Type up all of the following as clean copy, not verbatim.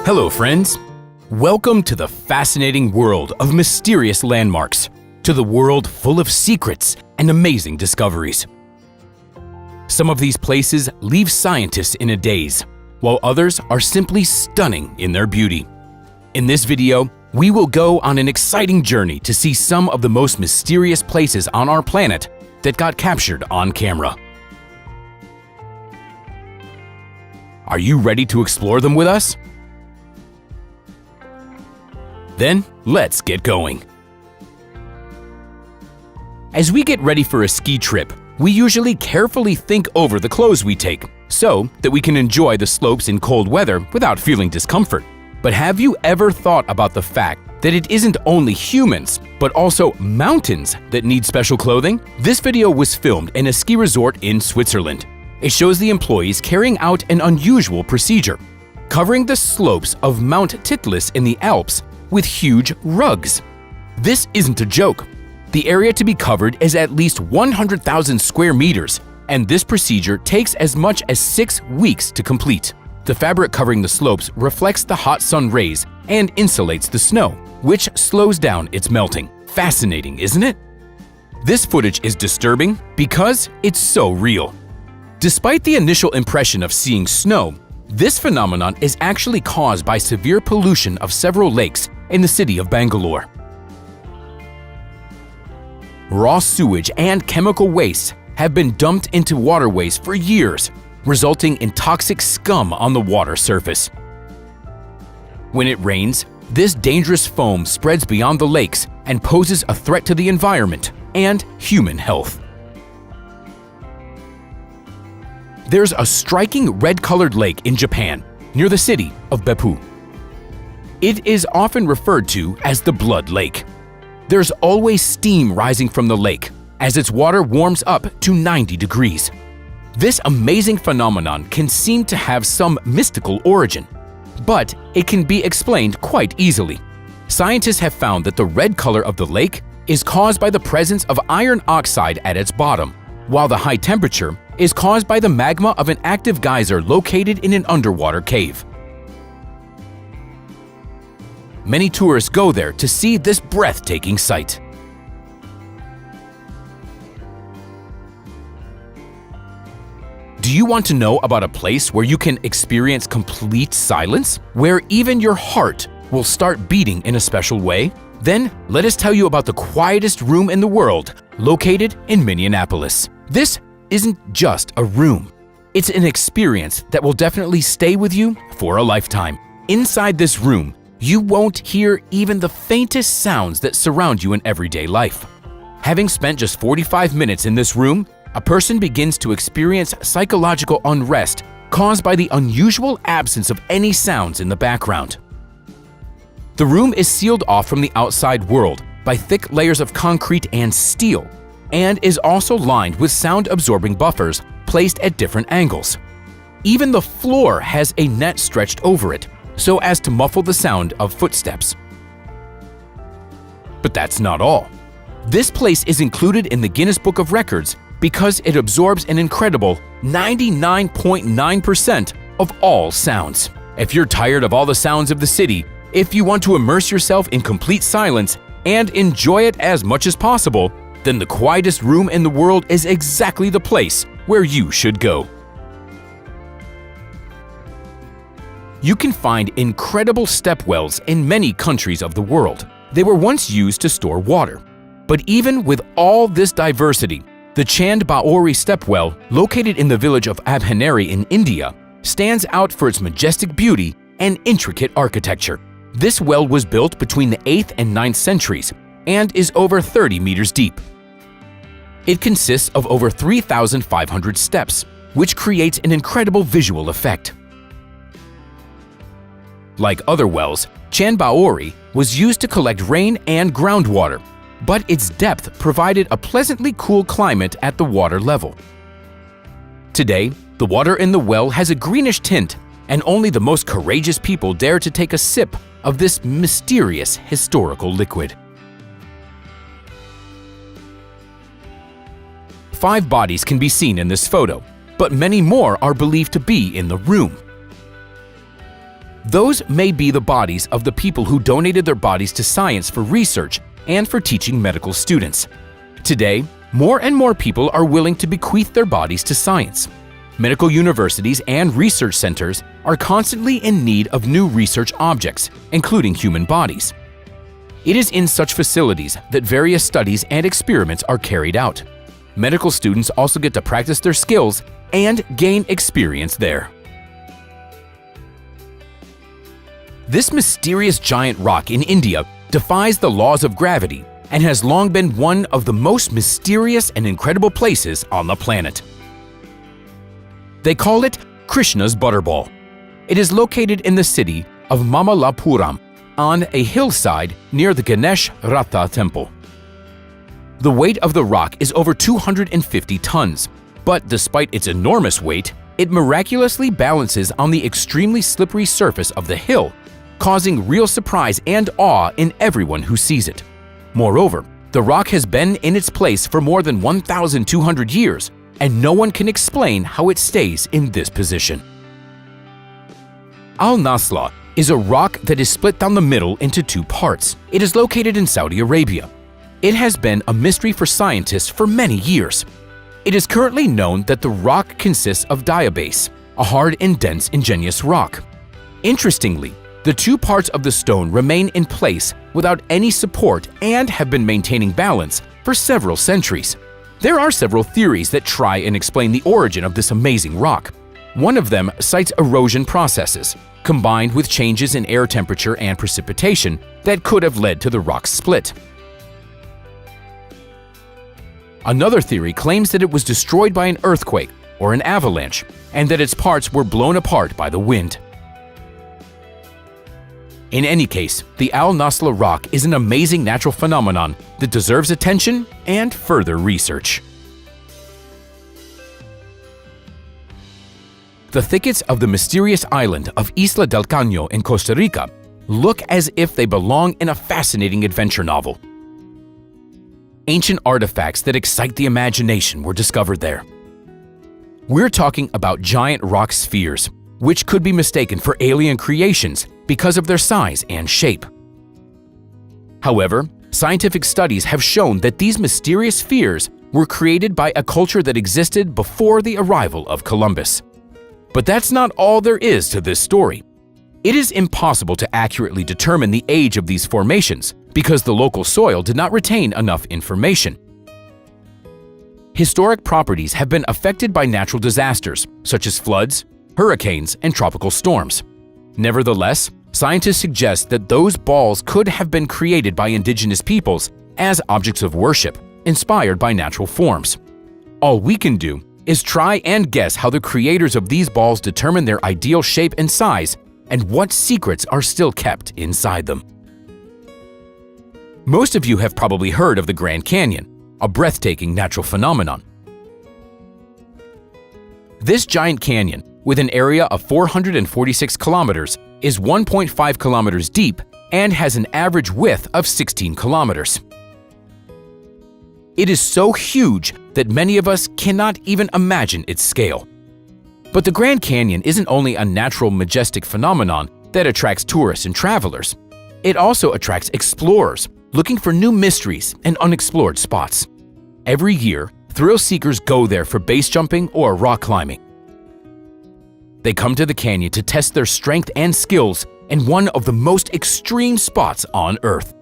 Hello, friends. Welcome to the fascinating world of mysterious landmarks, to the world full of secrets and amazing discoveries. Some of these places leave scientists in a daze, while others are simply stunning in their beauty. In this video, we will go on an exciting journey to see some of the most mysterious places on our planet that got captured on camera. Are you ready to explore them with us? Then, let's get going. As we get ready for a ski trip, we usually carefully think over the clothes we take so that we can enjoy the slopes in cold weather without feeling discomfort. But have you ever thought about the fact that it isn't only humans, but also mountains that need special clothing? This video was filmed in a ski resort in Switzerland. It shows the employees carrying out an unusual procedure, covering the slopes of Mount Titlis in the Alps with huge rugs. This isn't a joke. The area to be covered is at least 100,000 square meters, and this procedure takes as much as 6 weeks to complete. The fabric covering the slopes reflects the hot sun rays and insulates the snow, which slows down its melting. Fascinating, isn't it? This footage is disturbing because it's so real. Despite the initial impression of seeing snow, this phenomenon is actually caused by severe pollution of several lakes in the city of Bangalore. Raw sewage and chemical waste have been dumped into waterways for years, resulting in toxic scum on the water surface. When it rains, this dangerous foam spreads beyond the lakes and poses a threat to the environment and human health. There's a striking red-colored lake in Japan, near the city of Beppu. It is often referred to as the Blood Lake. There's always steam rising from the lake as its water warms up to 90 degrees. This amazing phenomenon can seem to have some mystical origin, but it can be explained quite easily. Scientists have found that the red color of the lake is caused by the presence of iron oxide at its bottom, while the high temperature is caused by the magma of an active geyser located in an underwater cave. Many tourists go there to see this breathtaking sight. Do you want to know about a place where you can experience complete silence, where even your heart will start beating in a special way? Then let us tell you about the quietest room in the world, located in Minneapolis. This isn't just a room. It's an experience that will definitely stay with you for a lifetime. Inside this room, you won't hear even the faintest sounds that surround you in everyday life. Having spent just 45 minutes in this room, a person begins to experience psychological unrest caused by the unusual absence of any sounds in the background. The room is sealed off from the outside world by thick layers of concrete and steel, and is also lined with sound-absorbing buffers placed at different angles. Even the floor has a net stretched over it, so as to muffle the sound of footsteps. But that's not all. This place is included in the Guinness Book of Records because it absorbs an incredible 99.9% of all sounds. If you're tired of all the sounds of the city, if you want to immerse yourself in complete silence and enjoy it as much as possible, then the quietest room in the world is exactly the place where you should go. You can find incredible stepwells in many countries of the world. They were once used to store water. But even with all this diversity, the Chand Baori stepwell, located in the village of Abhaneri in India, stands out for its majestic beauty and intricate architecture. This well was built between the 8th and 9th centuries and is over 30 meters deep. It consists of over 3,500 steps, which creates an incredible visual effect. Like other wells, Chand Baori was used to collect rain and groundwater, but its depth provided a pleasantly cool climate at the water level. Today, the water in the well has a greenish tint, and only the most courageous people dare to take a sip of this mysterious historical liquid. 5 bodies can be seen in this photo, but many more are believed to be in the room. Those may be the bodies of the people who donated their bodies to science for research and for teaching medical students. Today, more and more people are willing to bequeath their bodies to science. Medical universities and research centers are constantly in need of new research objects, including human bodies. It is in such facilities that various studies and experiments are carried out. Medical students also get to practice their skills and gain experience there. This mysterious giant rock in India defies the laws of gravity and has long been one of the most mysterious and incredible places on the planet. They call it Krishna's Butterball. It is located in the city of Mamallapuram on a hillside near the Ganesh Ratha temple. The weight of the rock is over 250 tons, but despite its enormous weight, it miraculously balances on the extremely slippery surface of the hill, causing real surprise and awe in everyone who sees it. Moreover, the rock has been in its place for more than 1,200 years, and no one can explain how it stays in this position. Al-Nasla is a rock that is split down the middle into two parts. It is located in Saudi Arabia. It has been a mystery for scientists for many years. It is currently known that the rock consists of diabase, a hard and dense igneous rock. Interestingly, the two parts of the stone remain in place without any support and have been maintaining balance for several centuries. There are several theories that try and explain the origin of this amazing rock. One of them cites erosion processes, combined with changes in air temperature and precipitation that could have led to the rock's split. Another theory claims that it was destroyed by an earthquake or an avalanche, and that its parts were blown apart by the wind. In any case, the Al-Nasla rock is an amazing natural phenomenon that deserves attention and further research. The thickets of the mysterious island of Isla del Caño in Costa Rica look as if they belong in a fascinating adventure novel. Ancient artifacts that excite the imagination were discovered there. We're talking about giant rock spheres, which could be mistaken for alien creations because of their size and shape. However, scientific studies have shown that these mysterious spheres were created by a culture that existed before the arrival of Columbus. But that's not all there is to this story. It is impossible to accurately determine the age of these formations because the local soil did not retain enough information. Historic properties have been affected by natural disasters, such as floods, hurricanes, and tropical storms. Nevertheless, scientists suggest that those balls could have been created by indigenous peoples as objects of worship, inspired by natural forms. All we can do is try and guess how the creators of these balls determine their ideal shape and size, and what secrets are still kept inside them. Most of you have probably heard of the Grand Canyon, a breathtaking natural phenomenon. This giant canyon, with an area of 446 kilometers, is 1.5 kilometers deep and has an average width of 16 kilometers. It is so huge that many of us cannot even imagine its scale. But the Grand Canyon isn't only a natural, majestic phenomenon that attracts tourists and travelers. It also attracts explorers looking for new mysteries and unexplored spots. Every year, thrill seekers go there for base jumping or rock climbing. They come to the canyon to test their strength and skills in one of the most extreme spots on Earth.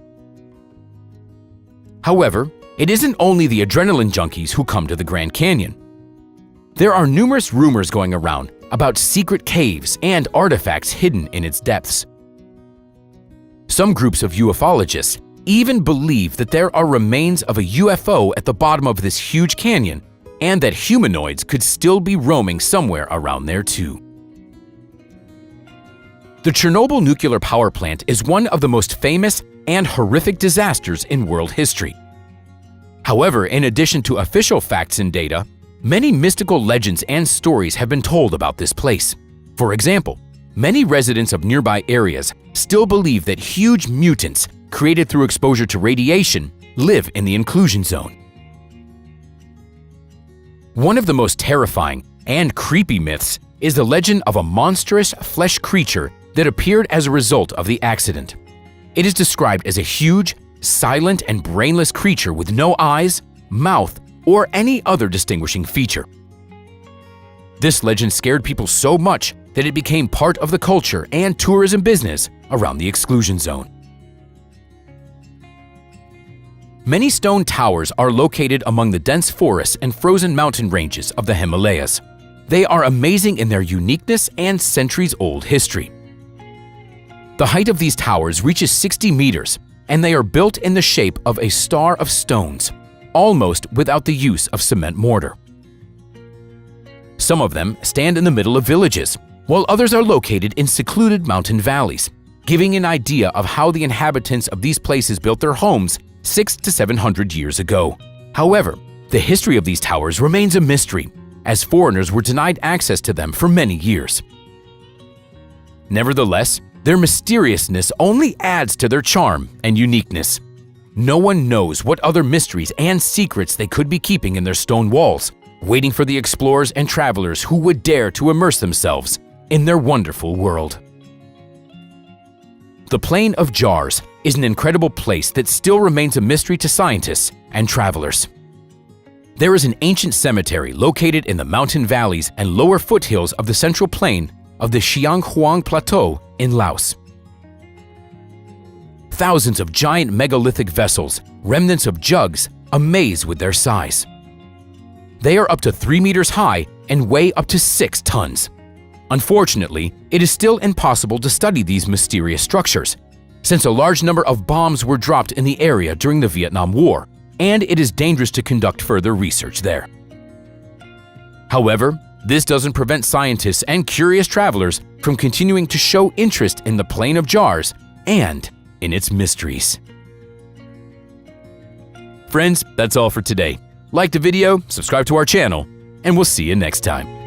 However, it isn't only the adrenaline junkies who come to the Grand Canyon. There are numerous rumors going around about secret caves and artifacts hidden in its depths. Some groups of ufologists even believe that there are remains of a UFO at the bottom of this huge canyon and that humanoids could still be roaming somewhere around there too. The Chernobyl nuclear power plant is one of the most famous and horrific disasters in world history. However, in addition to official facts and data, many mystical legends and stories have been told about this place. For example, many residents of nearby areas still believe that huge mutants created through exposure to radiation live in the inclusion zone. One of the most terrifying and creepy myths is the legend of a monstrous flesh creature that appeared as a result of the accident. It is described as a huge, silent, and brainless creature with no eyes, mouth, or any other distinguishing feature. This legend scared people so much that it became part of the culture and tourism business around the exclusion zone. Many stone towers are located among the dense forests and frozen mountain ranges of the Himalayas. They are amazing in their uniqueness and centuries-old history. The height of these towers reaches 60 meters, and they are built in the shape of a star of stones, almost without the use of cement mortar. Some of them stand in the middle of villages, while others are located in secluded mountain valleys, giving an idea of how the inhabitants of these places built their homes 600 to 700 years ago. However, the history of these towers remains a mystery, as foreigners were denied access to them for many years. Nevertheless, their mysteriousness only adds to their charm and uniqueness. No one knows what other mysteries and secrets they could be keeping in their stone walls, waiting for the explorers and travelers who would dare to immerse themselves in their wonderful world. The Plain of Jars is an incredible place that still remains a mystery to scientists and travelers. There is an ancient cemetery located in the mountain valleys and lower foothills of the central plain of the Chiang Huang Plateau in Laos. Thousands of giant megalithic vessels, remnants of jugs, amaze with their size. They are up to 3 meters high and weigh up to 6 tons. Unfortunately, it is still impossible to study these mysterious structures, since a large number of bombs were dropped in the area during the Vietnam War, and it is dangerous to conduct further research there. However, this doesn't prevent scientists and curious travelers from continuing to show interest in the Plain of Jars and in its mysteries. Friends, that's all for today. Like the video, subscribe to our channel, and we'll see you next time.